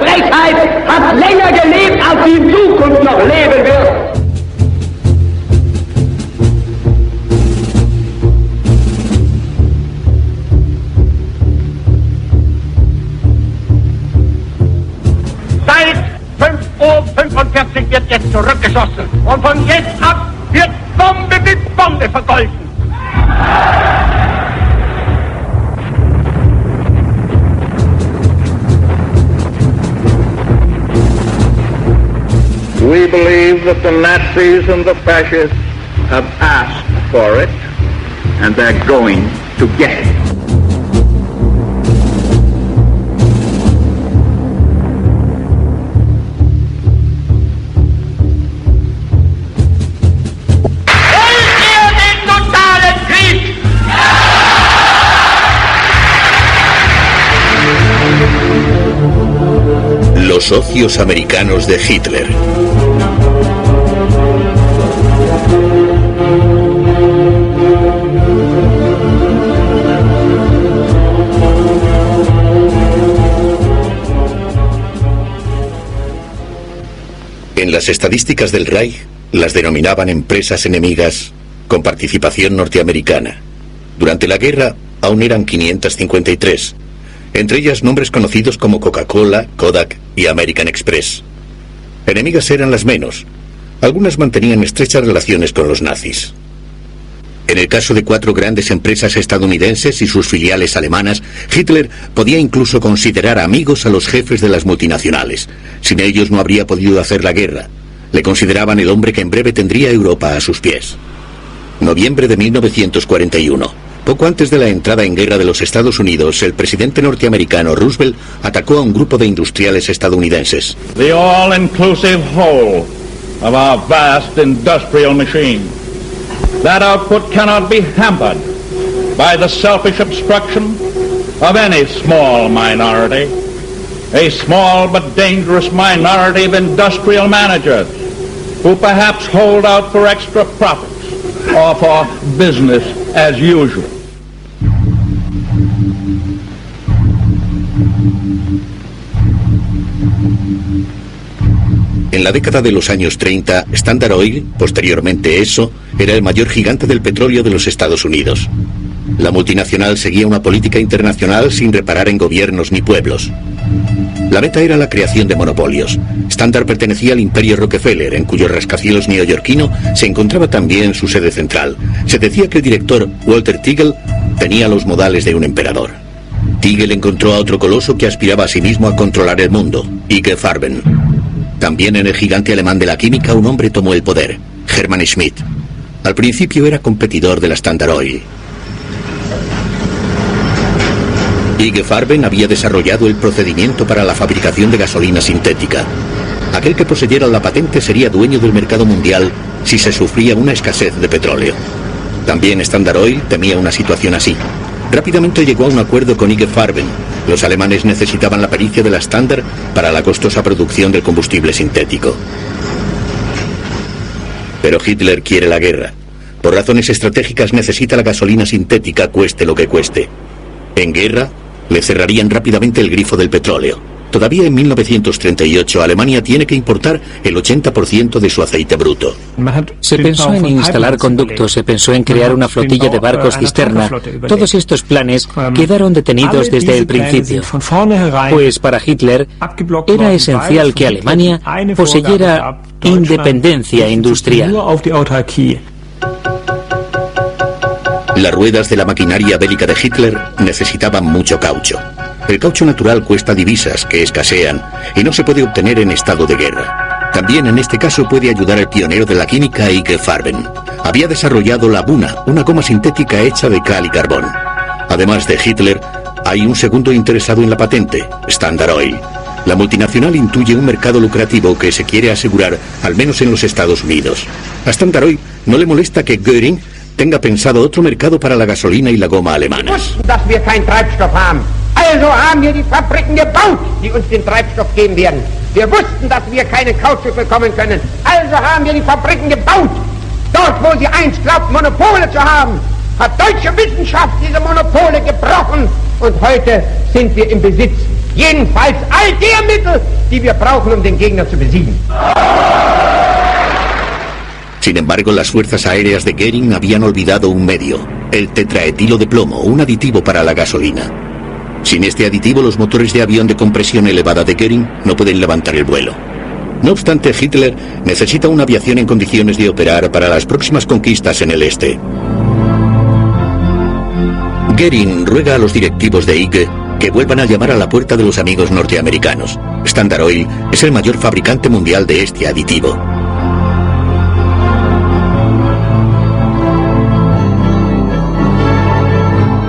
Frechheit hat länger gelebt, als sie in Zukunft noch leben wird. Seit 5:45 Uhr wird jetzt zurückgeschossen. Und von jetzt ab wird Bombe mit Bombe vergolten. We believe that the Nazis and the fascists have asked for it, and they're going to get it. Los socios americanos de Hitler. En las estadísticas del Reich las denominaban empresas enemigas con participación norteamericana. Durante la guerra aún eran 553. Entre ellas nombres conocidos como Coca-Cola, Kodak y American Express. Enemigas eran las menos. Algunas mantenían estrechas relaciones con los nazis. En el caso de 4 grandes empresas estadounidenses y sus filiales alemanas, Hitler podía incluso considerar amigos a los jefes de las multinacionales. Sin ellos no habría podido hacer la guerra. Le consideraban el hombre que en breve tendría Europa a sus pies. Noviembre de 1941. Poco antes de la entrada en guerra de los Estados Unidos, el presidente norteamericano Roosevelt atacó a un grupo de industriales estadounidenses. The all-inclusive whole of our vast industrial machine. That output cannot be hampered by the selfish obstruction of any small minority, a small but dangerous minority of industrial managers who perhaps hold out for extra profits or for business as usual. En la década de los años 30, Standard Oil, posteriormente Esso, era el mayor gigante del petróleo de los Estados Unidos. La multinacional seguía una política internacional sin reparar en gobiernos ni pueblos. La meta era la creación de monopolios. Standard pertenecía al imperio Rockefeller, en cuyo rascacielos neoyorquino se encontraba también su sede central. Se decía que el director, Walter Teagle, tenía los modales de un emperador. Teagle encontró a otro coloso que aspiraba a sí mismo a controlar el mundo, IG Farben. También en el gigante alemán de la química un hombre tomó el poder, Hermann Schmidt. Al principio era competidor de la Standard Oil. IG Farben había desarrollado el procedimiento para la fabricación de gasolina sintética. Aquel que poseyera la patente sería dueño del mercado mundial si se sufría una escasez de petróleo. También Standard Oil temía una situación así. Rápidamente llegó a un acuerdo con IG Farben. Los alemanes necesitaban la pericia de la Standard para la costosa producción del combustible sintético. Pero Hitler quiere la guerra. Por razones estratégicas necesita la gasolina sintética, cueste lo que cueste. En guerra, le cerrarían rápidamente el grifo del petróleo. Todavía en 1938 Alemania tiene que importar el 80% de su aceite bruto. Se pensó en instalar conductos, se pensó en crear una flotilla de barcos cisterna. Todos estos planes quedaron detenidos desde el principio. Pues para Hitler era esencial que Alemania poseyera independencia industrial. Las ruedas de la maquinaria bélica de Hitler necesitaban mucho caucho. El caucho natural cuesta divisas que escasean y no se puede obtener en estado de guerra. También en este caso puede ayudar el pionero de la química IG Farben. Había desarrollado la Buna, una goma sintética hecha de cal y carbón. Además de Hitler, hay un segundo interesado en la patente, Standard Oil. La multinacional intuye un mercado lucrativo que se quiere asegurar, al menos en los Estados Unidos. A Standard Oil no le molesta que Göring tenga pensado otro mercado para la gasolina y la goma alemanas. Also haben wir die Fabriken gebaut, die uns den Treibstoff geben werden. Wir wussten, dass wir keinen Kautschuk bekommen können. Also haben wir die Fabriken gebaut. Dort, wo sie einst glaubt, Monopole zu haben, hat deutsche Wissenschaft diese Monopole gebrochen. Und heute sind wir im Besitz Jedenfalls all der Mittel, die wir brauchen, den Gegner zu besiegen. Sin embargo, las fuerzas aéreas de Goering habían olvidado un medio, el tetraetilo de plomo, un aditivo para la gasolina. Sin este aditivo, los motores de avión de compresión elevada de Goering no pueden levantar el vuelo. No obstante, Hitler necesita una aviación en condiciones de operar para las próximas conquistas en el este. Goering ruega a los directivos de IG que vuelvan a llamar a la puerta de los amigos norteamericanos. Standard Oil es el mayor fabricante mundial de este aditivo.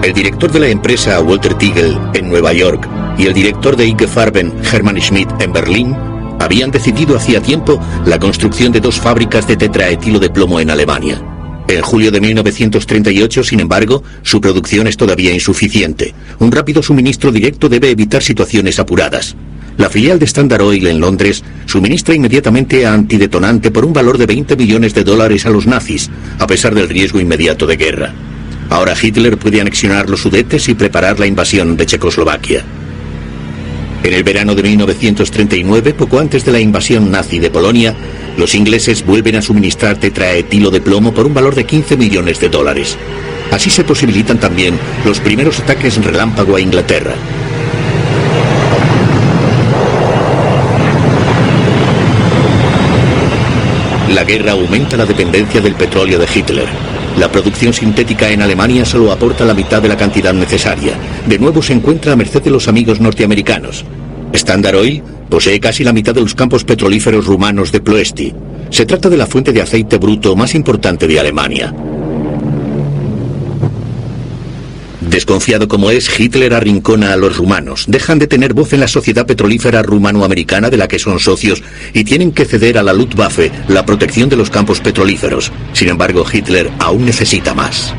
El director de la empresa, Walter Tigel, en Nueva York, y el director de IG Farben, Hermann Schmidt, en Berlín, habían decidido hacía tiempo la construcción de 2 fábricas de tetraetilo de plomo en Alemania. En julio de 1938, sin embargo, su producción es todavía insuficiente. Un rápido suministro directo debe evitar situaciones apuradas. La filial de Standard Oil en Londres suministra inmediatamente antidetonante por un valor de $20 millones a los nazis, a pesar del riesgo inmediato de guerra. Ahora Hitler puede anexionar los Sudetes y preparar la invasión de Checoslovaquia. En el verano de 1939, poco antes de la invasión nazi de Polonia, los ingleses vuelven a suministrar tetraetilo de plomo por un valor de $15 millones. Así se posibilitan también los primeros ataques relámpago a Inglaterra. La guerra aumenta la dependencia del petróleo de Hitler. La producción sintética en Alemania solo aporta la mitad de la cantidad necesaria. De nuevo se encuentra a merced de los amigos norteamericanos. Standard Oil posee casi la mitad de los campos petrolíferos rumanos de Ploesti. Se trata de la fuente de aceite bruto más importante de Alemania. Desconfiado como es, Hitler arrincona a los rumanos. Dejan de tener voz en la sociedad petrolífera rumano-americana de la que son socios y tienen que ceder a la Luftwaffe la protección de los campos petrolíferos. Sin embargo, Hitler aún necesita más.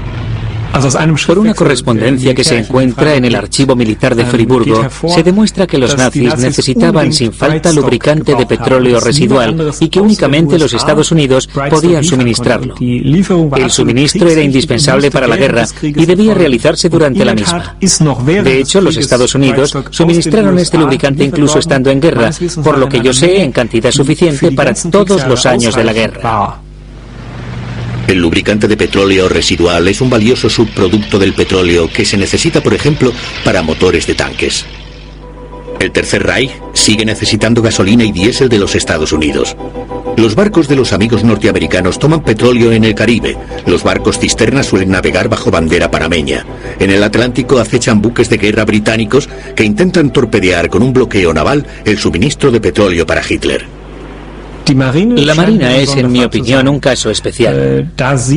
Por una correspondencia que se encuentra en el archivo militar de Friburgo, se demuestra que los nazis necesitaban sin falta lubricante de petróleo residual y que únicamente los Estados Unidos podían suministrarlo. El suministro era indispensable para la guerra y debía realizarse durante la misma. De hecho, los Estados Unidos suministraron este lubricante incluso estando en guerra, por lo que yo sé, en cantidad suficiente para todos los años de la guerra. El lubricante de petróleo residual es un valioso subproducto del petróleo que se necesita, por ejemplo, para motores de tanques. El Tercer Reich sigue necesitando gasolina y diésel de los Estados Unidos. Los barcos de los amigos norteamericanos toman petróleo en el Caribe. Los barcos cisterna suelen navegar bajo bandera panameña. En el Atlántico acechan buques de guerra británicos que intentan torpedear con un bloqueo naval el suministro de petróleo para Hitler. La Marina es, en mi opinión, un caso especial,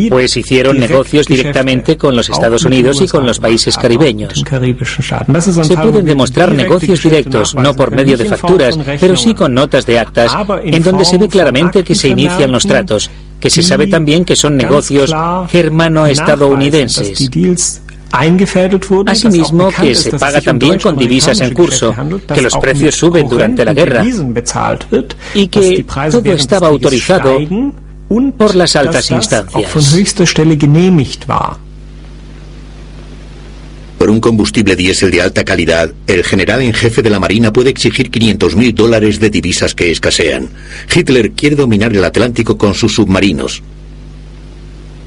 pues hicieron negocios directamente con los Estados Unidos y con los países caribeños. Se pueden demostrar negocios directos, no por medio de facturas, pero sí con notas de actas, en donde se ve claramente que se inician los tratos, que se sabe también que son negocios germano-estadounidenses. Asimismo, que se paga también con divisas en curso, que los precios suben durante la guerra y que todo estaba autorizado por las altas instancias. Por un combustible diésel de alta calidad, el general en jefe de la Marina puede exigir $500.000 de divisas que escasean. Hitler quiere dominar el Atlántico con sus submarinos.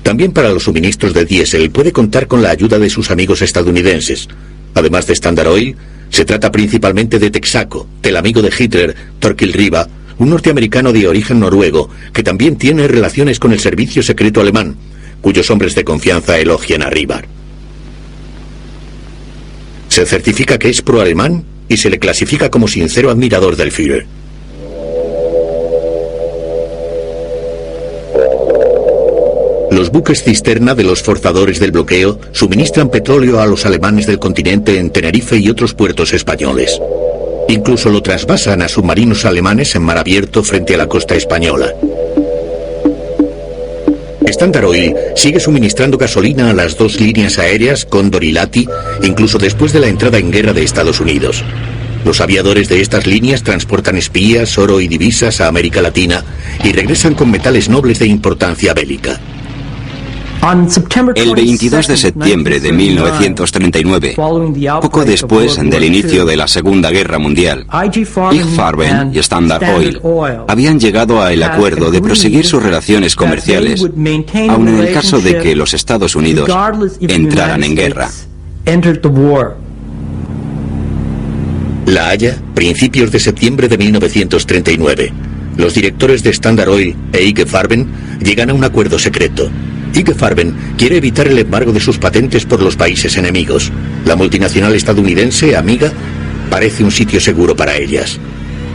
También para los suministros de diésel puede contar con la ayuda de sus amigos estadounidenses. Además de Standard Oil, se trata principalmente de Texaco, del amigo de Hitler, Torkil Riva, un norteamericano de origen noruego, que también tiene relaciones con el servicio secreto alemán, cuyos hombres de confianza elogian a Riva. Se certifica que es pro-alemán y se le clasifica como sincero admirador del Führer. Los buques cisterna de los forzadores del bloqueo suministran petróleo a los alemanes del continente en Tenerife y otros puertos españoles. Incluso lo trasvasan a submarinos alemanes en mar abierto frente a la costa española. Standard Oil sigue suministrando gasolina a las 2 líneas aéreas Cóndor y Lati, incluso después de la entrada en guerra de Estados Unidos. Los aviadores de estas líneas transportan espías, oro y divisas a América Latina y regresan con metales nobles de importancia bélica. El 22 de septiembre de 1939, poco después del inicio de la Segunda Guerra Mundial, IG Farben y Standard Oil habían llegado al acuerdo de proseguir sus relaciones comerciales, aun en el caso de que los Estados Unidos entraran en guerra. La Haya, principios de septiembre de 1939. Los directores de Standard Oil e IG Farben llegan a un acuerdo secreto. IG Farben quiere evitar el embargo de sus patentes por los países enemigos. La multinacional estadounidense, Amiga, parece un sitio seguro para ellas.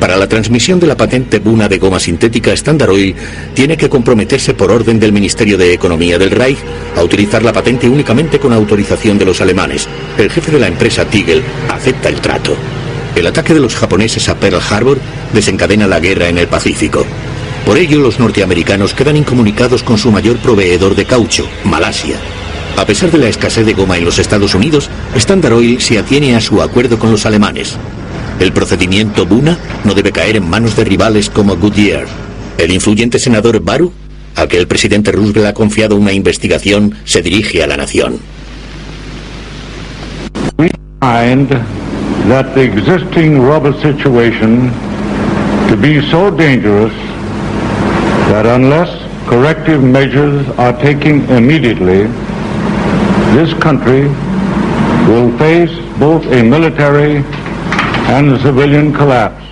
Para la transmisión de la patente Buna de goma sintética, Standard Oil tiene que comprometerse por orden del Ministerio de Economía del Reich a utilizar la patente únicamente con autorización de los alemanes. El jefe de la empresa, Tigel, acepta el trato. El ataque de los japoneses a Pearl Harbor desencadena la guerra en el Pacífico. Por ello, los norteamericanos quedan incomunicados con su mayor proveedor de caucho, Malasia. A pesar de la escasez de goma en los Estados Unidos, Standard Oil se atiene a su acuerdo con los alemanes. El procedimiento Buna no debe caer en manos de rivales como Goodyear. El influyente senador Baru, al que el presidente Roosevelt ha confiado una investigación, se dirige a la nación. We find that the existing rubber situation to be so dangerous that unless corrective measures are taken immediately, this country will face both a military and a civilian collapse.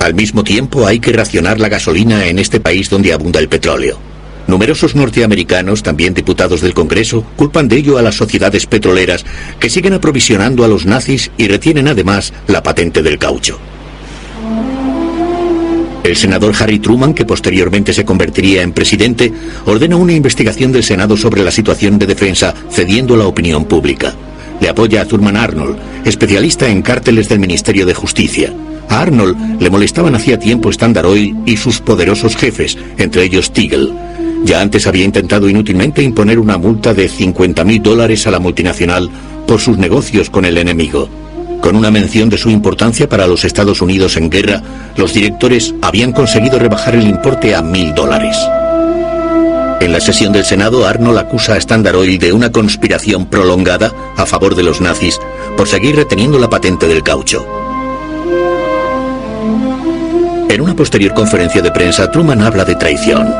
Al mismo tiempo, hay que racionar la gasolina en este país donde abunda el petróleo. Numerosos norteamericanos, también diputados del Congreso, culpan de ello a las sociedades petroleras que siguen aprovisionando a los nazis y retienen además la patente del caucho. El senador Harry Truman, que posteriormente se convertiría en presidente, ordena una investigación del Senado sobre la situación de defensa, cediendo a la opinión pública. Le apoya a Thurman Arnold, especialista en cárteles del Ministerio de Justicia. A Arnold le molestaban hacía tiempo Standard Oil y sus poderosos jefes, entre ellos Tigel. Ya antes había intentado inútilmente imponer una multa de $50.000 a la multinacional por sus negocios con el enemigo. Con una mención de su importancia para los Estados Unidos en guerra, los directores habían conseguido rebajar el importe a $1.000. En la sesión del Senado, Arnold acusa a Standard Oil de una conspiración prolongada a favor de los nazis por seguir reteniendo la patente del caucho. En una posterior conferencia de prensa, Truman habla de traición.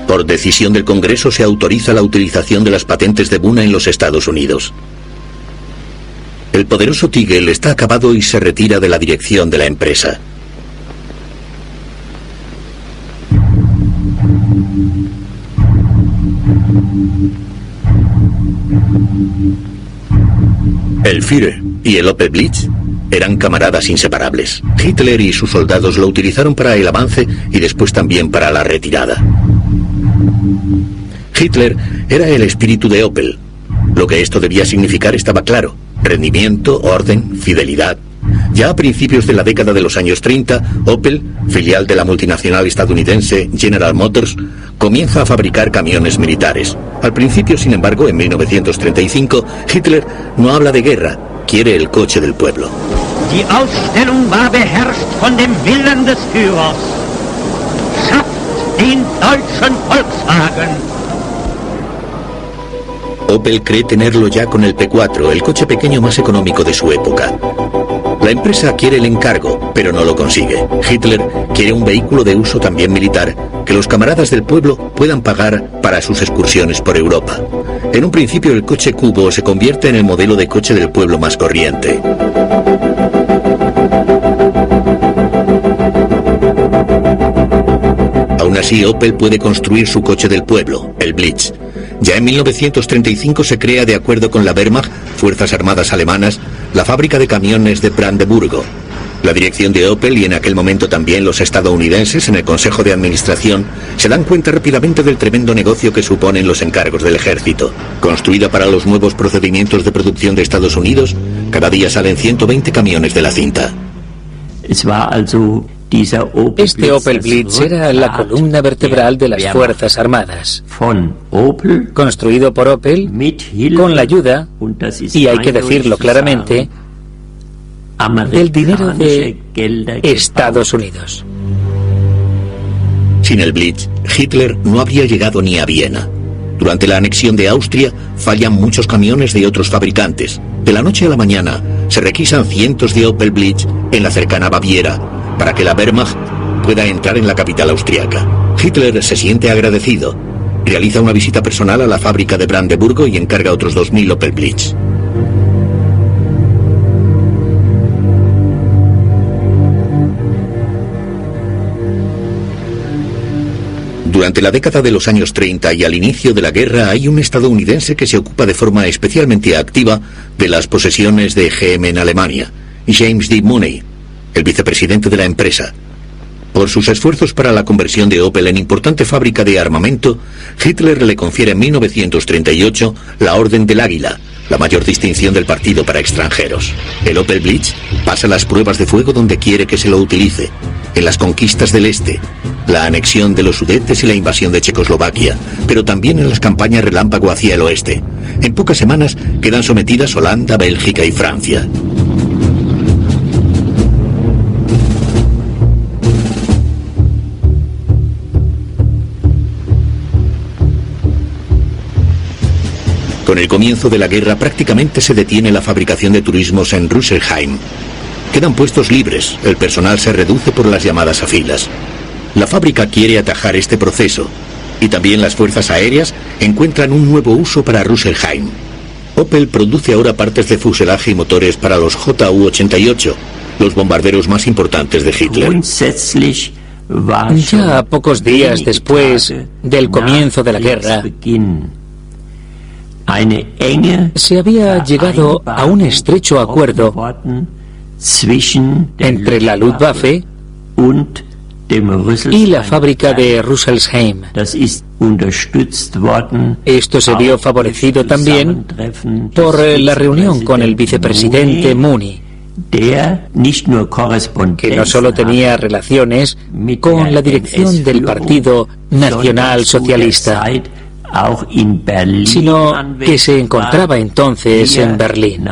Por decisión del Congreso se autoriza la utilización de las patentes de Buna en los Estados Unidos. El poderoso Tigel está acabado y se retira de la dirección de la empresa. El Führer y el Opel Blitz eran camaradas inseparables. Hitler y sus soldados lo utilizaron para el avance y después también para la retirada. Hitler era el espíritu de Opel. Lo que esto debía significar estaba claro: rendimiento, orden, fidelidad. Ya a principios de la década de los años 30, Opel, filial de la multinacional estadounidense General Motors, comienza a fabricar camiones militares. Al principio, sin embargo, en 1935, Hitler no habla de guerra, quiere el coche del pueblo. Die Ausstellung war beherrscht von dem Willen des Führers. Schafft den deutschen Volkswagen. Opel cree tenerlo ya con el P4, el coche pequeño más económico de su época. La empresa quiere el encargo, pero no lo consigue. Hitler quiere un vehículo de uso también militar, que los camaradas del pueblo puedan pagar para sus excursiones por Europa. En un principio, el coche cubo se convierte en el modelo de coche del pueblo más corriente. Aún así, Opel puede construir su coche del pueblo, el Blitz. Ya en 1935 se crea, de acuerdo con la Wehrmacht, Fuerzas Armadas Alemanas, la fábrica de camiones de Brandeburgo. La dirección de Opel y en aquel momento también los estadounidenses en el Consejo de Administración se dan cuenta rápidamente del tremendo negocio que suponen los encargos del ejército. Construida para los nuevos procedimientos de producción de Estados Unidos, cada día salen 120 camiones de la cinta. Este Opel Blitz era la columna vertebral de las Fuerzas Armadas. Construido por Opel, con la ayuda, y hay que decirlo claramente, del dinero de Estados Unidos. Sin el Blitz, Hitler no habría llegado ni a Viena. Durante la anexión de Austria, fallan muchos camiones de otros fabricantes. De la noche a la mañana, se requisan cientos de Opel Blitz en la cercana Baviera, para que la Wehrmacht pueda entrar en la capital austriaca. Hitler se siente agradecido. Realiza una visita personal a la fábrica de Brandeburgo y encarga otros 2000 Opel Blitz. Durante la década de los años 30 y al inicio de la guerra hay un estadounidense que se ocupa de forma especialmente activa de las posesiones de GM en Alemania, James D. Mooney, el vicepresidente de la empresa. Por sus esfuerzos para la conversión de Opel en importante fábrica de armamento, Hitler le confiere en 1938 la Orden del Águila, la mayor distinción del partido para extranjeros. El Opel Blitz pasa las pruebas de fuego donde quiere que se lo utilice, en las conquistas del Este, la anexión de los Sudetes y la invasión de Checoslovaquia, pero también en las campañas relámpago hacia el oeste. En pocas semanas quedan sometidas Holanda, Bélgica y Francia. Con el comienzo de la guerra prácticamente se detiene la fabricación de turismos en Rüsselsheim. Quedan puestos libres, el personal se reduce por las llamadas a filas. La fábrica quiere atajar este proceso, y también las fuerzas aéreas encuentran un nuevo uso para Rüsselsheim. Opel produce ahora partes de fuselaje y motores para los Ju-88, los bombarderos más importantes de Hitler. Ya pocos días después del comienzo de la guerra, se había llegado a un estrecho acuerdo entre la Luftwaffe y la fábrica de Rüsselsheim. Esto se vio favorecido también por la reunión con el vicepresidente Mooney, que no solo tenía relaciones con la dirección del Partido Nacional Socialista, sino que se encontraba entonces en Berlín.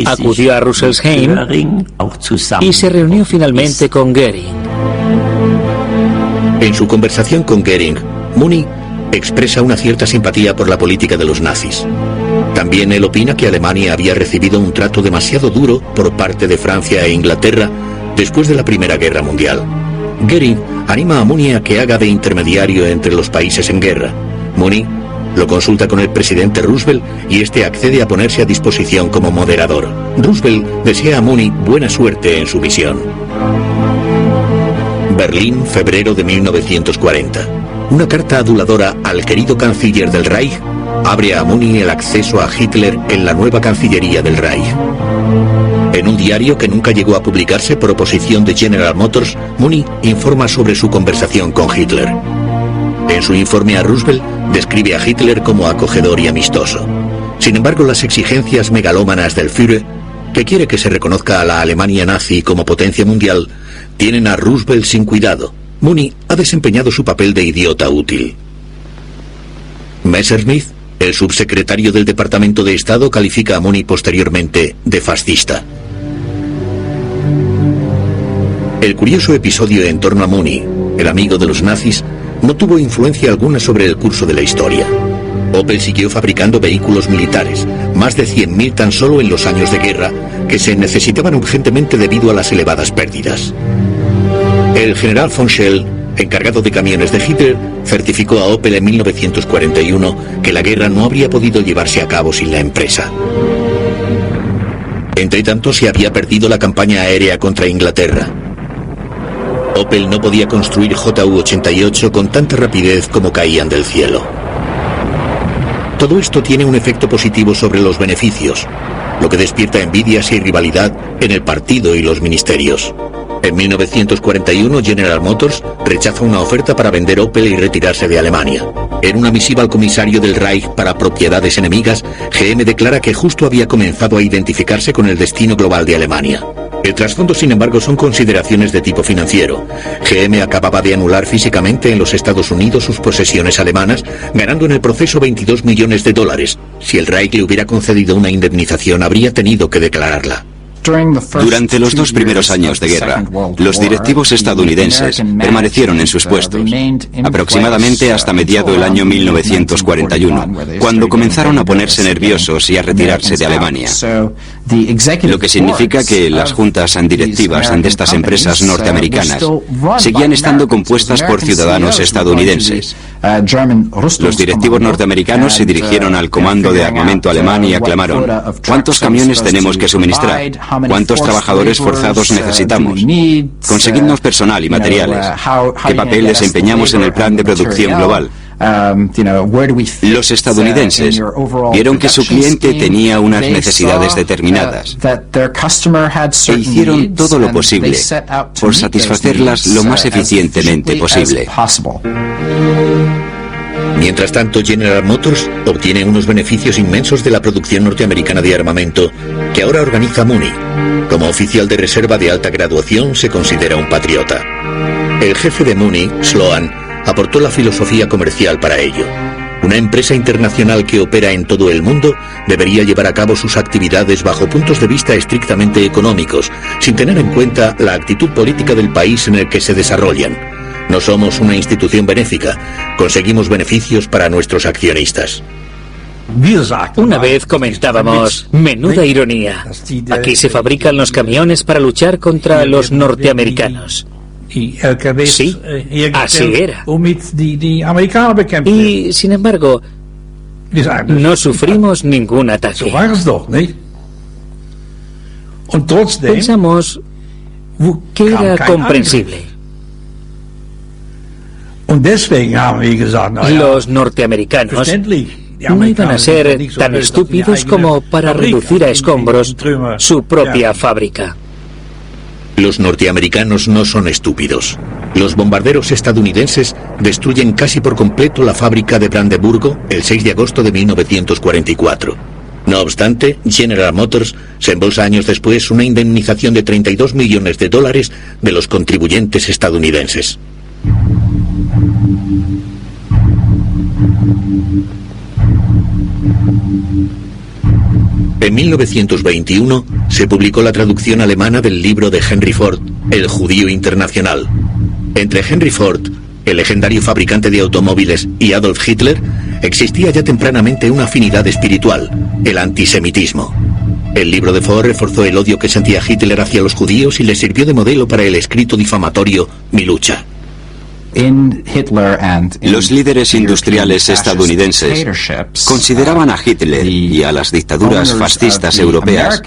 Acudió a Rüsselsheim y se reunió finalmente con Göring. En su conversación con Göring, Mooney expresa una cierta simpatía por la política de los nazis. También él opina que Alemania había recibido un trato demasiado duro por parte de Francia e Inglaterra después de la Primera Guerra Mundial. Göring anima a Mooney a que haga de intermediario entre los países en guerra. Mooney lo consulta con el presidente Roosevelt y este accede a ponerse a disposición como moderador. Roosevelt desea a Mooney buena suerte en su misión. Berlín, febrero de 1940. Una carta aduladora al querido canciller del Reich abre a Mooney el acceso a Hitler en la nueva Cancillería del Reich. En un diario que nunca llegó a publicarse por oposición de General Motors, Mooney informa sobre su conversación con Hitler. En su informe a Roosevelt, describe a Hitler como acogedor y amistoso. Sin embargo, las exigencias megalómanas del Führer, que quiere que se reconozca a la Alemania nazi como potencia mundial, tienen a Roosevelt sin cuidado. Mooney ha desempeñado su papel de idiota útil. Messerschmitt, el subsecretario del Departamento de Estado, califica a Mooney posteriormente de fascista. El curioso episodio en torno a Mooney, el amigo de los nazis, no tuvo influencia alguna sobre el curso de la historia. Opel siguió fabricando vehículos militares, más de 100.000 tan solo en los años de guerra, que se necesitaban urgentemente debido a las elevadas pérdidas. El general von Schell, encargado de camiones de Hitler, certificó a Opel en 1941 que la guerra no habría podido llevarse a cabo sin la empresa. Entretanto, se había perdido la campaña aérea contra Inglaterra. Opel no podía construir Ju-88 con tanta rapidez como caían del cielo. Todo esto tiene un efecto positivo sobre los beneficios, lo que despierta envidias y rivalidad en el partido y los ministerios. En 1941, General Motors rechaza una oferta para vender Opel y retirarse de Alemania. En una misiva al comisario del Reich para propiedades enemigas, GM declara que justo había comenzado a identificarse con el destino global de Alemania. El trasfondo, sin embargo, son consideraciones de tipo financiero. GM acababa de anular físicamente en los Estados Unidos sus posesiones alemanas, ganando en el proceso $22 millones. Si el Reich le hubiera concedido una indemnización, habría tenido que declararla. Durante los 2 primeros años de guerra, los directivos estadounidenses permanecieron en sus puestos, aproximadamente hasta mediado del año 1941, cuando comenzaron a ponerse nerviosos y a retirarse de Alemania. Lo que significa que las juntas directivas de estas empresas norteamericanas seguían estando compuestas por ciudadanos estadounidenses. Los directivos norteamericanos se dirigieron al comando de armamento alemán y aclamaron: ¿cuántos camiones tenemos que suministrar? ¿Cuántos trabajadores forzados necesitamos? Conseguidnos personal y materiales. ¿Qué papel desempeñamos en el plan de producción global? Los estadounidenses vieron que su cliente tenía unas necesidades determinadas e hicieron todo lo posible por satisfacerlas lo más eficientemente posible. Mientras tanto, General Motors obtiene unos beneficios inmensos de la producción norteamericana de armamento que ahora organiza Mooney. Como oficial de reserva de alta graduación se considera un patriota. El jefe de Mooney, Sloan, aportó la filosofía comercial para ello. Una empresa internacional que opera en todo el mundo debería llevar a cabo sus actividades bajo puntos de vista estrictamente económicos, sin tener en cuenta la actitud política del país en el que se desarrollan. No somos una institución benéfica, conseguimos beneficios para nuestros accionistas. Una vez comentábamos, menuda ironía, aquí se fabrican los camiones para luchar contra los norteamericanos. Sí, así era. Y, sin embargo, no sufrimos ningún ataque. Pensamos que era comprensible. Los norteamericanos no iban a ser tan estúpidos como para reducir a escombros su propia fábrica. Los norteamericanos no son estúpidos. Los bombarderos estadounidenses destruyen casi por completo la fábrica de Brandeburgo el 6 de agosto de 1944. No obstante, General Motors se embolsa años después una indemnización de $32 millones de los contribuyentes estadounidenses. En 1921 se publicó la traducción alemana del libro de Henry Ford, El judío internacional. Entre Henry Ford, el legendario fabricante de automóviles, y Adolf Hitler, existía ya tempranamente una afinidad espiritual, el antisemitismo. El libro de Ford reforzó el odio que sentía Hitler hacia los judíos y le sirvió de modelo para el escrito difamatorio Mi lucha. Los líderes industriales estadounidenses consideraban a Hitler y a las dictaduras fascistas europeas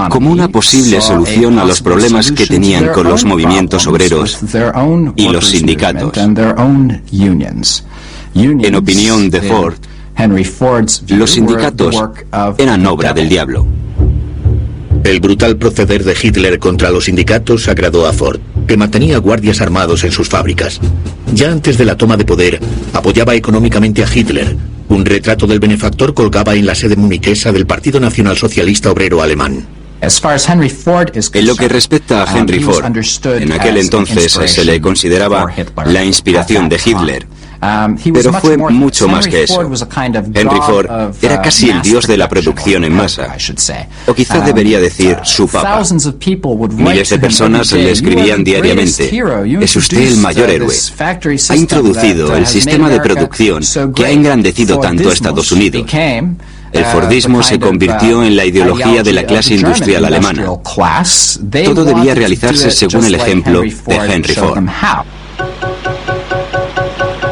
como una posible solución a los problemas que tenían con los movimientos obreros y los sindicatos. En opinión de Ford, los sindicatos eran obra del diablo. El brutal proceder de Hitler contra los sindicatos agradó a Ford, que mantenía guardias armados en sus fábricas. Ya antes de la toma de poder, apoyaba económicamente a Hitler. Un retrato del benefactor colgaba en la sede muniquesa del Partido Nacional Socialista Obrero Alemán. En lo que respecta a Henry Ford, en aquel entonces se le consideraba la inspiración de Hitler. Pero fue mucho más que eso. Henry Ford era casi el dios de la producción en masa. O quizá debería decir su papa. Miles de personas le escribían diariamente: es usted el mayor héroe. Ha introducido el sistema de producción que ha engrandecido tanto a Estados Unidos. El Fordismo se convirtió en la ideología de la clase industrial alemana. Todo debía realizarse según el ejemplo de Henry Ford.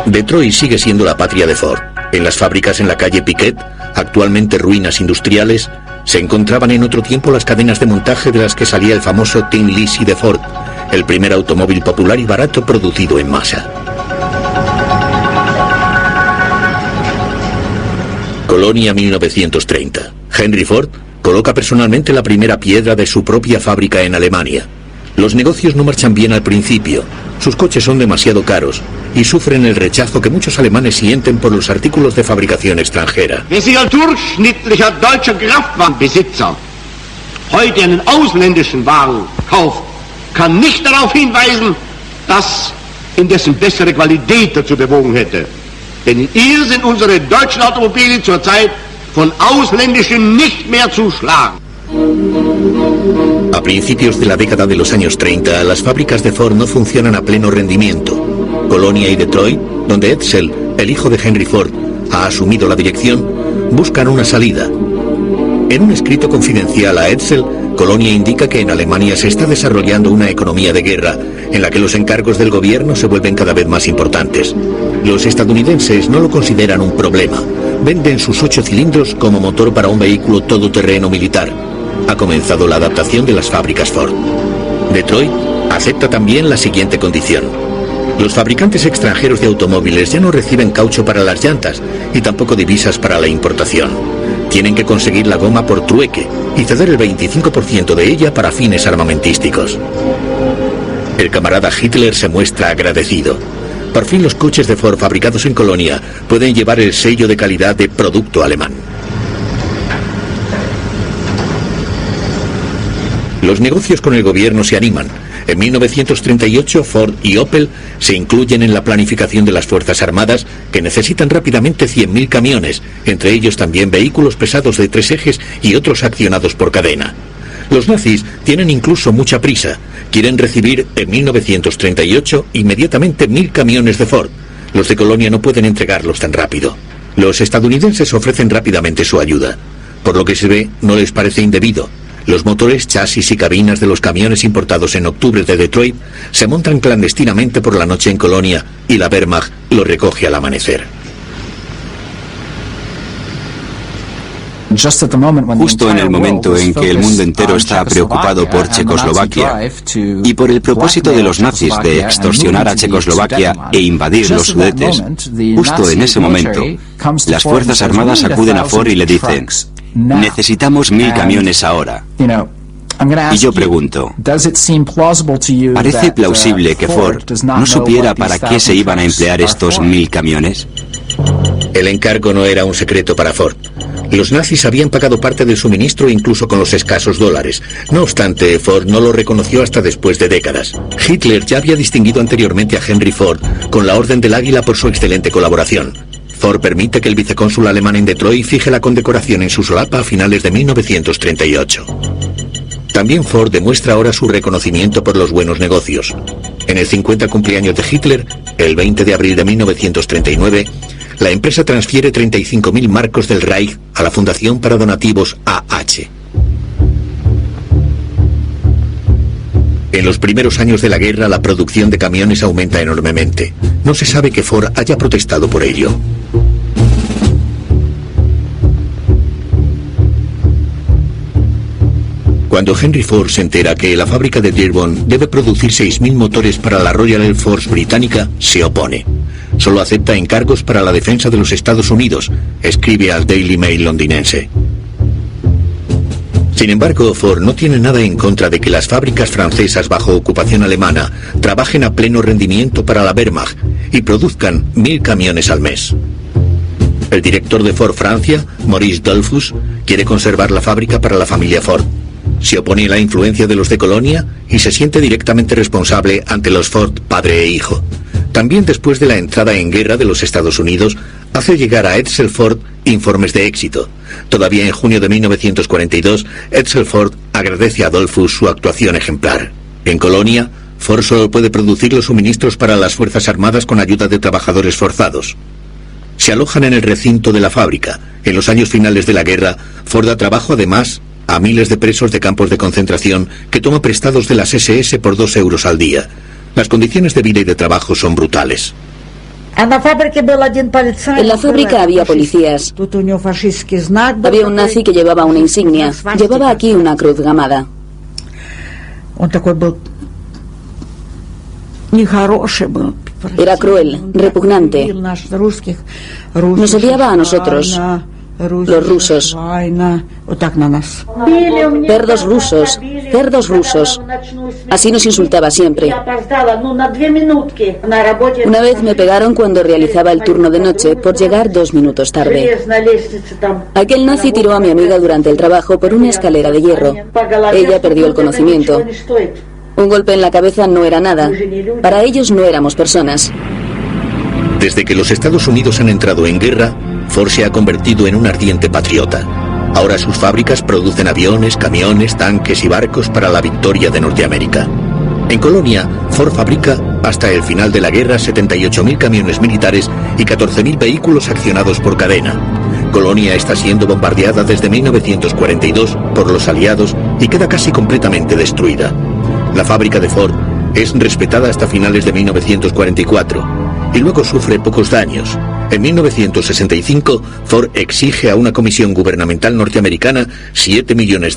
Detroit sigue siendo la patria de Ford. En las fábricas en la calle Piquet, actualmente ruinas industriales, se encontraban en otro tiempo las cadenas de montaje de las que salía el famoso Tin Lizzie de Ford, el primer automóvil popular y barato producido en masa. Colonia 1930. Henry Ford coloca personalmente la primera piedra de su propia fábrica en Alemania. Los negocios no marchan bien al principio, sus coches son demasiado caros y sufren el rechazo que muchos alemanes sienten por los artículos de fabricación extranjera. Wer sich als durchschnittlicher deutscher Kraftwagenbesitzer heute einen ausländischen Wagen kauft, kann nicht darauf hinweisen, dass in dessen bessere Qualität dazu bewogen hätte. Denn hier sind unsere deutschen Automobile zurzeit von ausländischen nicht mehr zu schlagen. A principios de la década de los años 30, las fábricas de Ford no funcionan a pleno rendimiento. Colonia y Detroit, donde Edsel, el hijo de Henry Ford, ha asumido la dirección, buscan una salida. En un escrito confidencial a Edsel, Colonia indica que en Alemania se está desarrollando una economía de guerra, en la que los encargos del gobierno se vuelven cada vez más importantes. Los estadounidenses no lo consideran un problema. Venden sus 8 cilindros como motor para un vehículo todoterreno militar. Ha comenzado la adaptación de las fábricas Ford. Detroit acepta también la siguiente condición. Los fabricantes extranjeros de automóviles ya no reciben caucho para las llantas y tampoco divisas para la importación. Tienen que conseguir la goma por trueque y ceder el 25% de ella para fines armamentísticos. El camarada Hitler se muestra agradecido. Por fin los coches de Ford fabricados en Colonia pueden llevar el sello de calidad de producto alemán. Los negocios con el gobierno se animan. En 1938, Ford y Opel se incluyen en la planificación de las Fuerzas Armadas, que necesitan rápidamente 100.000 camiones, entre ellos también vehículos pesados de 3 ejes y otros accionados por cadena. Los nazis tienen incluso mucha prisa. Quieren recibir en 1938 inmediatamente 1.000 camiones de Ford. Los de Colonia no pueden entregarlos tan rápido. Los estadounidenses ofrecen rápidamente su ayuda. Por lo que se ve, no les parece indebido. Los motores, chasis y cabinas de los camiones importados en octubre de Detroit se montan clandestinamente por la noche en Colonia y la Wehrmacht lo recoge al amanecer. Justo en el momento en que el mundo entero está preocupado por Checoslovaquia y por el propósito de los nazis de extorsionar a Checoslovaquia e invadir los Sudetes, justo en ese momento, las Fuerzas Armadas acuden a Ford y le dicen: necesitamos 1.000 camiones ahora. Y yo pregunto, ¿parece plausible que Ford no supiera para qué se iban a emplear estos 1.000 camiones? El encargo no era un secreto para Ford. Los nazis habían pagado parte del suministro incluso con los escasos dólares. No obstante, Ford no lo reconoció hasta después de décadas. Hitler ya había distinguido anteriormente a Henry Ford con la Orden del Águila por su excelente colaboración. Ford permite que el vicecónsul alemán en Detroit fije la condecoración en su solapa a finales de 1938. También Ford demuestra ahora su reconocimiento por los buenos negocios. En el 50 cumpleaños de Hitler, el 20 de abril de 1939, la empresa transfiere 35.000 marcos del Reich a la Fundación para Donativos AH. En los primeros años de la guerra, la producción de camiones aumenta enormemente. No se sabe que Ford haya protestado por ello. Cuando Henry Ford se entera que la fábrica de Dearborn debe producir 6.000 motores para la Royal Air Force británica, se opone. Solo acepta encargos para la defensa de los Estados Unidos, escribe al Daily Mail londinense. Sin embargo, Ford no tiene nada en contra de que las fábricas francesas bajo ocupación alemana trabajen a pleno rendimiento para la Wehrmacht y produzcan 1.000 camiones al mes. El director de Ford Francia, Maurice Dollfuss, quiere conservar la fábrica para la familia Ford. Se opone a la influencia de los de Colonia y se siente directamente responsable ante los Ford padre e hijo. También después de la entrada en guerra de los Estados Unidos, hace llegar a Edsel Ford informes de éxito. Todavía en junio de 1942, Edsel Ford agradece a Dollfuss su actuación ejemplar. En Colonia, Ford solo puede producir los suministros para las Fuerzas Armadas con ayuda de trabajadores forzados. Se alojan en el recinto de la fábrica. En los años finales de la guerra, Ford da trabajo además a miles de presos de campos de concentración que toma prestados de las SS por 2 euros al día. Las condiciones de vida y de trabajo son brutales. En la fábrica había policías. Había un nazi que llevaba una insignia. Llevaba aquí una cruz gamada. Era cruel, repugnante. Nos odiaba a nosotros, los rusos. Cerdos rusos, cerdos rusos. Así nos insultaba siempre. Una vez me pegaron cuando realizaba el turno de noche por llegar 2 minutos tarde. Aquel nazi tiró a mi amiga durante el trabajo por una escalera de hierro. Ella perdió el conocimiento. Un golpe en la cabeza no era nada. Para ellos no éramos personas. Desde que los Estados Unidos han entrado en guerra, Ford se ha convertido en un ardiente patriota. Ahora sus fábricas producen aviones, camiones, tanques y barcos para la victoria de Norteamérica. En Colonia, Ford fabrica hasta el final de la guerra 78.000 camiones militares y 14.000 vehículos accionados por cadena. Colonia está siendo bombardeada desde 1942 por los aliados y queda casi completamente destruida. La fábrica de Ford es respetada hasta finales de 1944 y luego sufre pocos daños. En 1965, Ford exige a una comisión gubernamental norteamericana $7 millones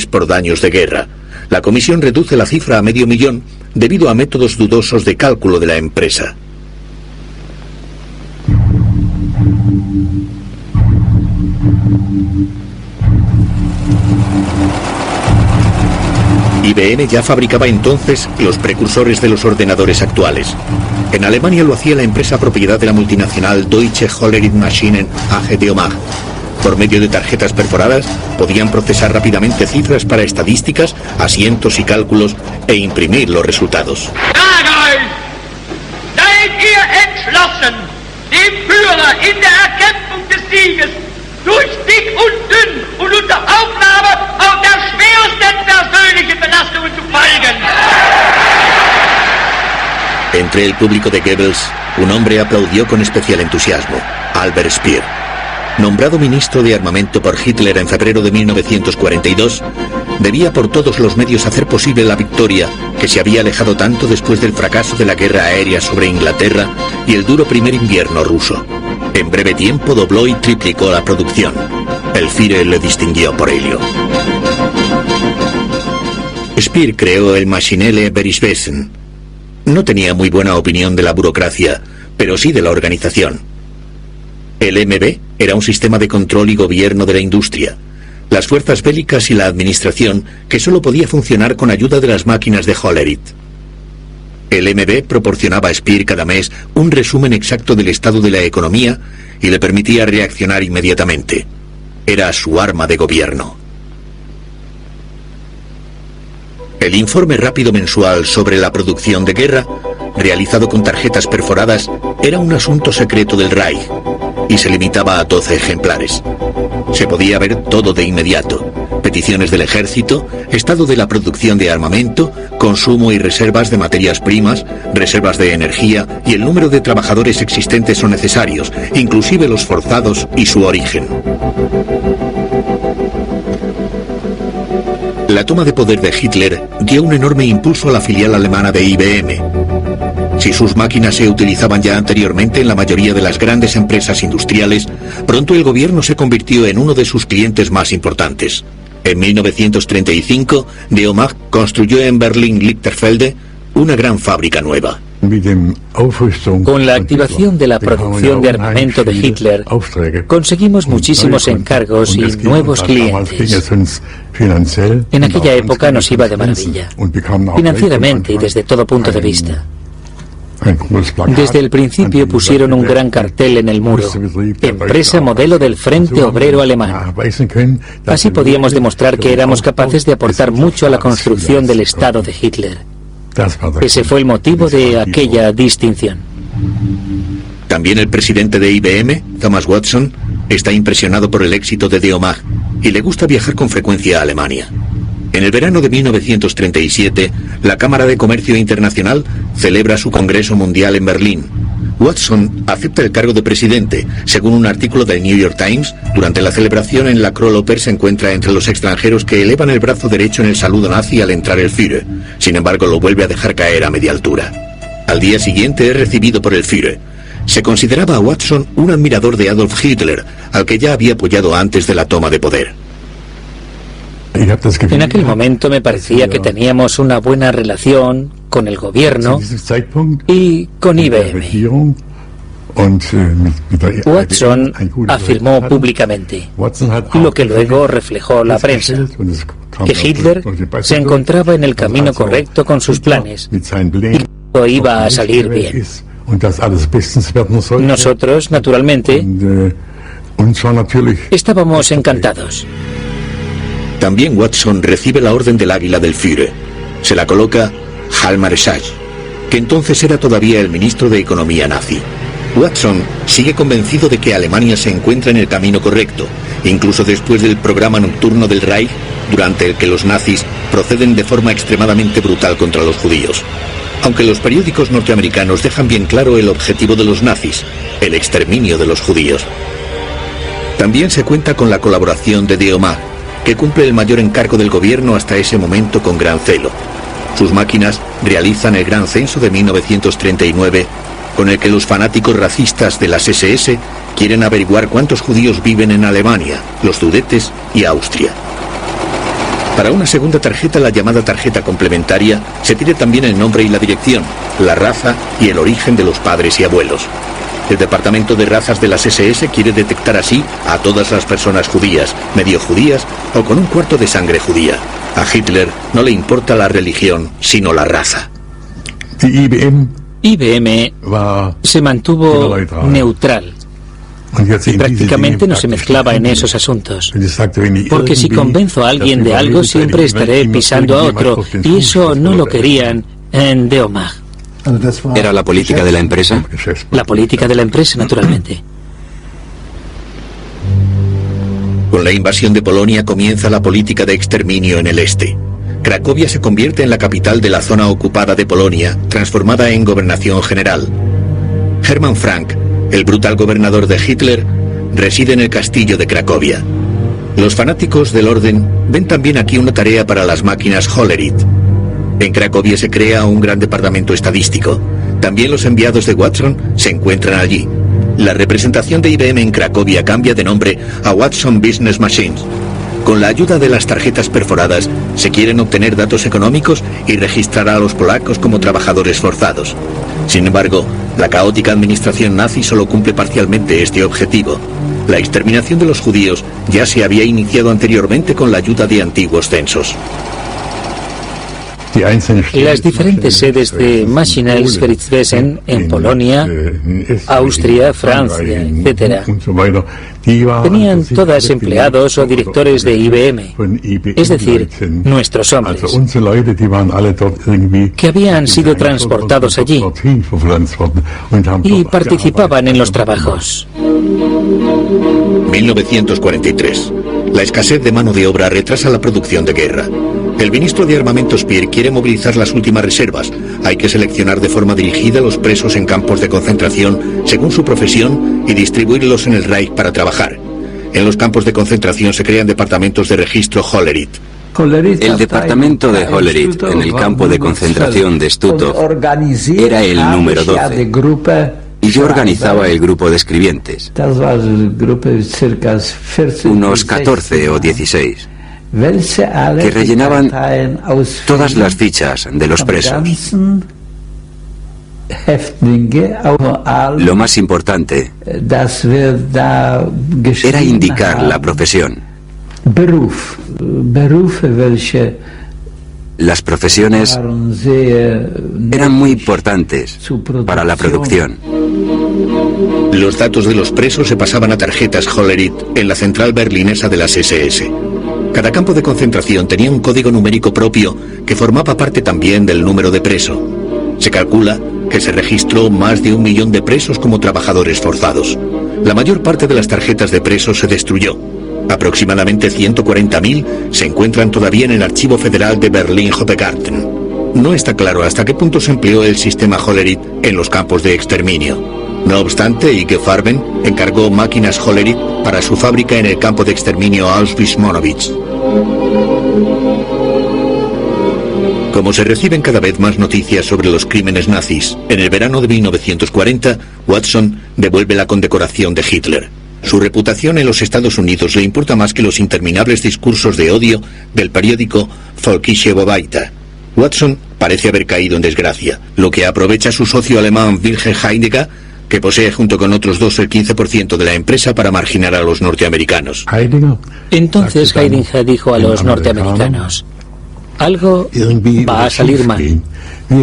por daños de guerra. La comisión reduce la cifra a $500,000 debido a métodos dudosos de cálculo de la empresa. IBM ya fabricaba entonces los precursores de los ordenadores actuales. En Alemania lo hacía la empresa propiedad de la multinacional Deutsche Hollerith Maschinen AG de OMAG. Por medio de tarjetas perforadas, podían procesar rápidamente cifras para estadísticas, asientos y cálculos e imprimir los resultados. Seid ihr entschlossen, dem Führer in der Erkämpfung des Sieges durch dick und dünn und unter Aufnahme auch der schwersten persönlichen Belastungen zu folgen? Entre el público de Goebbels, un hombre aplaudió con especial entusiasmo, Albert Speer. Nombrado ministro de armamento por Hitler en febrero de 1942, debía por todos los medios hacer posible la victoria que se había alejado tanto después del fracaso de la guerra aérea sobre Inglaterra y el duro primer invierno ruso. En breve tiempo dobló y triplicó la producción. El Führer le distinguió por ello. Speer creó el Maschinelle Berichtswesen. No tenía muy buena opinión de la burocracia, pero sí de la organización. El MB era un sistema de control y gobierno de la industria, las fuerzas bélicas y la administración que solo podía funcionar con ayuda de las máquinas de Hollerith. El MB proporcionaba a Speer cada mes un resumen exacto del estado de la economía y le permitía reaccionar inmediatamente. Era su arma de gobierno. El informe rápido mensual sobre la producción de guerra, realizado con tarjetas perforadas, era un asunto secreto del Reich y se limitaba a 12 ejemplares. Se podía ver todo de inmediato: peticiones del ejército, estado de la producción de armamento, consumo y reservas de materias primas, reservas de energía y el número de trabajadores existentes o necesarios, inclusive los forzados y su origen. La toma de poder de Hitler dio un enorme impulso a la filial alemana de IBM. Si sus máquinas se utilizaban ya anteriormente en la mayoría de las grandes empresas industriales, pronto el gobierno se convirtió en uno de sus clientes más importantes. En 1935, de OMAG construyó en Berlín-Lichterfelde una gran fábrica nueva. Con la activación de la producción de armamento de Hitler, conseguimos muchísimos encargos y nuevos clientes. En aquella época nos iba de maravilla, financieramente y desde todo punto de vista. Desde el principio pusieron un gran cartel en el muro: empresa modelo del Frente Obrero Alemán. Así podíamos demostrar que éramos capaces de aportar mucho a la construcción del Estado de Hitler. Ese fue el motivo de aquella distinción. También el presidente de IBM, Thomas Watson, está impresionado por el éxito de OMAG y le gusta viajar con frecuencia a Alemania. En el verano de 1937, la Cámara de Comercio Internacional celebra su Congreso Mundial en Berlín. Watson acepta el cargo de presidente. Según un artículo del New York Times, durante la celebración en la Krolloper se encuentra entre los extranjeros que elevan el brazo derecho en el saludo nazi al entrar el Führer. Sin embargo, lo vuelve a dejar caer a media altura. Al día siguiente es recibido por el Führer. Se consideraba a Watson un admirador de Adolf Hitler, al que ya había apoyado antes de la toma de poder. En aquel momento me parecía que teníamos una buena relación con el gobierno y con IBM. Watson afirmó públicamente, lo que luego reflejó la prensa, que Hitler se encontraba en el camino correcto con sus planes y que todo iba a salir bien. Nosotros, naturalmente, estábamos encantados. También Watson recibe la Orden del Águila del Führer. Se la coloca Hallmarschall, que entonces era todavía el ministro de Economía nazi. Watson sigue convencido de que Alemania se encuentra en el camino correcto, incluso después del programa nocturno del Reich, durante el que los nazis proceden de forma extremadamente brutal contra los judíos. Aunque los periódicos norteamericanos dejan bien claro el objetivo de los nazis, el exterminio de los judíos. También se cuenta con la colaboración de Deomag, que cumple el mayor encargo del gobierno hasta ese momento con gran celo. Sus máquinas realizan el Gran Censo de 1939, con el que los fanáticos racistas de las SS quieren averiguar cuántos judíos viven en Alemania, los Sudetes y Austria. Para una segunda tarjeta, la llamada tarjeta complementaria, se pide también el nombre y la dirección, la raza y el origen de los padres y abuelos. El Departamento de Razas de las SS quiere detectar así a todas las personas judías, medio judías o con un cuarto de sangre judía. A Hitler no le importa la religión, sino la raza. IBM se mantuvo neutral y prácticamente no se mezclaba en esos asuntos, porque si convenzo a alguien de algo siempre estaré pisando a otro, y eso no lo querían en Deomag. ¿Era la política de la empresa? La política de la empresa, naturalmente. Con la invasión de Polonia comienza la política de exterminio en el este. Cracovia se convierte en la capital de la zona ocupada de Polonia, transformada en gobernación general. Hermann Frank, el brutal gobernador de Hitler, reside en el castillo de Cracovia. Los fanáticos del orden ven también aquí una tarea para las máquinas Hollerith. En Cracovia se crea un gran departamento estadístico. También los enviados de Watson se encuentran allí. La representación de IBM en Cracovia cambia de nombre a Watson Business Machines. Con la ayuda de las tarjetas perforadas, se quieren obtener datos económicos y registrar a los polacos como trabajadores forzados. Sin embargo, la caótica administración nazi solo cumple parcialmente este objetivo. La exterminación de los judíos ya se había iniciado anteriormente con la ayuda de antiguos censos. Las diferentes sedes de Maschinenfeldwesen en Polonia, Austria, Francia, etc., tenían todas empleados o directores de IBM, es decir, nuestros hombres, que habían sido transportados allí y participaban en los trabajos. 1943. La escasez de mano de obra retrasa la producción de guerra. El ministro de Armamento Speer quiere movilizar las últimas reservas. Hay que seleccionar de forma dirigida los presos en campos de concentración según su profesión y distribuirlos en el Reich para trabajar. En los campos de concentración se crean departamentos de registro Hollerith. El departamento de Hollerith en el campo de concentración de Stutthof era el número 12. Y yo organizaba el grupo de escribientes, unos 14 o 16, que rellenaban todas las fichas de los presos. Lo más importante era indicar la profesión. Las profesiones eran muy importantes para la producción. Los datos de los presos se pasaban a tarjetas Hollerith en la central berlinesa de las SS. Cada campo de concentración tenía un código numérico propio que formaba parte también del número de preso. Se calcula que se registró más de 1 millón de presos como trabajadores forzados. La mayor parte de las tarjetas de presos se destruyó. Aproximadamente 140.000 se encuentran todavía en el Archivo Federal de Berlin-Hofgarten. No está claro hasta qué punto se empleó el sistema Hollerith en los campos de exterminio. No obstante, IG Farben encargó máquinas Hollerith para su fábrica en el campo de exterminio Auschwitz-Monowitz. Como se reciben cada vez más noticias sobre los crímenes nazis, en el verano de 1940, Watson devuelve la condecoración de Hitler. Su reputación en los Estados Unidos le importa más que los interminables discursos de odio del periódico Volkische Beobachter. Watson parece haber caído en desgracia, lo que aprovecha su socio alemán Wilhelm Heidegger, que posee junto con otros dos el 15% de la empresa para marginar a los norteamericanos. Entonces Heidegger dijo a los norteamericanos: algo va a salir mal.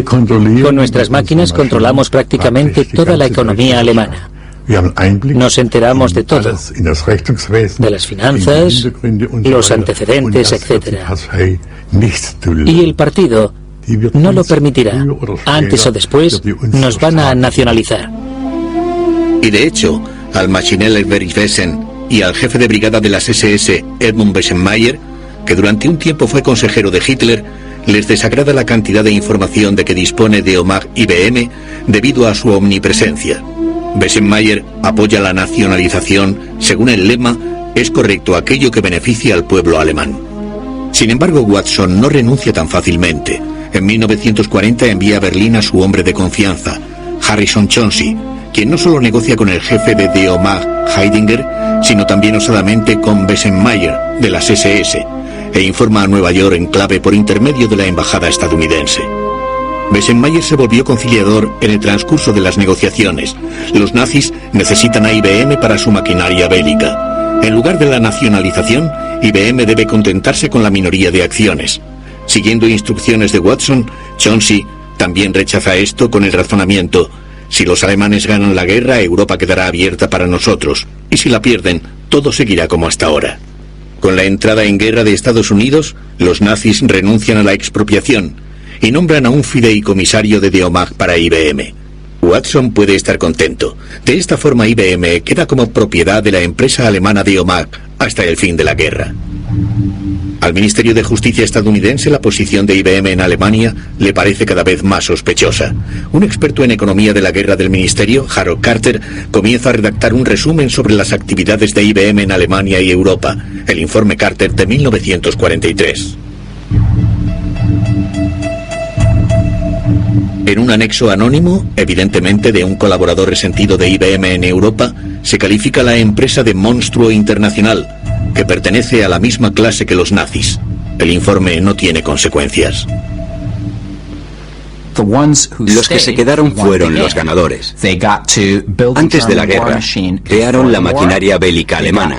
Con nuestras máquinas controlamos prácticamente toda la economía alemana. Nos enteramos de todo, de las finanzas, los antecedentes, etc. Y el partido no lo permitirá. Antes o después nos van a nacionalizar. Y de hecho, al Maschinell Bergwesen y al jefe de brigada de las SS, Edmund Bessenmayer, que durante un tiempo fue consejero de Hitler, les desagrada la cantidad de información de que dispone de OMAG IBM debido a su omnipresencia. Bessenmayer apoya la nacionalización según el lema «Es correcto aquello que beneficia al pueblo alemán». Sin embargo, Watson no renuncia tan fácilmente. En 1940 envía a Berlín a su hombre de confianza, Harrison Chauncey, quien no solo negocia con el jefe de Die OMAG, Heidinger, sino también osadamente con Bessenmayer, de las SS, e informa a Nueva York en clave por intermedio de la embajada estadounidense. Bessenmayer se volvió conciliador en el transcurso de las negociaciones. Los nazis necesitan a IBM para su maquinaria bélica. En lugar de la nacionalización, IBM debe contentarse con la minoría de acciones. Siguiendo instrucciones de Watson, Chauncey también rechaza esto con el razonamiento: si los alemanes ganan la guerra, Europa quedará abierta para nosotros, y si la pierden, todo seguirá como hasta ahora. Con la entrada en guerra de Estados Unidos, los nazis renuncian a la expropiación y nombran a un fideicomisario de Die OMAG para IBM. Watson puede estar contento. De esta forma, IBM queda como propiedad de la empresa alemana Die OMAG hasta el fin de la guerra. Al Ministerio de Justicia estadounidense, la posición de IBM en Alemania le parece cada vez más sospechosa. Un experto en economía de la guerra del ministerio, Harold Carter, comienza a redactar un resumen sobre las actividades de IBM en Alemania y Europa, el informe Carter de 1943. En un anexo anónimo, evidentemente de un colaborador resentido de IBM en Europa, se califica la empresa de monstruo internacional, que pertenece a la misma clase que los nazis. El informe no tiene consecuencias. Los que se quedaron fueron los ganadores. Antes de la guerra, crearon la maquinaria bélica alemana.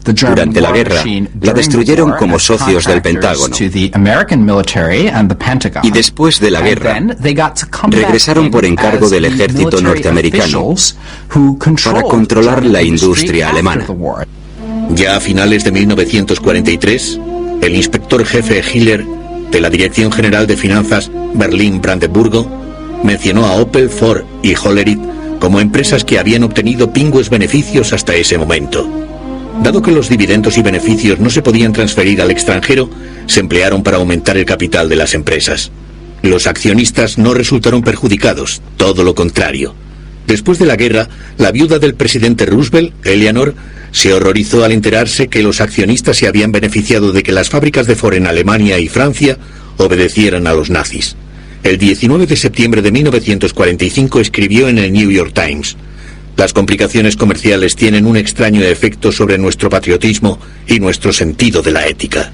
Durante la guerra, la destruyeron como socios del Pentágono. Y después de la guerra, regresaron por encargo del ejército norteamericano para controlar la industria alemana. Ya a finales de 1943, el inspector jefe Hiller de la Dirección General de Finanzas Berlín-Brandeburgo mencionó a Opel, Ford y Hollerith como empresas que habían obtenido pingües beneficios hasta ese momento. Dado que los dividendos y beneficios no se podían transferir al extranjero, se emplearon para aumentar el capital de las empresas. Los accionistas no resultaron perjudicados, todo lo contrario. Después de la guerra, la viuda del presidente Roosevelt, Eleanor, se horrorizó al enterarse que los accionistas se habían beneficiado de que las fábricas de Ford en Alemania y Francia obedecieran a los nazis. El 19 de septiembre de 1945 escribió en el New York Times: «Las complicaciones comerciales tienen un extraño efecto sobre nuestro patriotismo y nuestro sentido de la ética».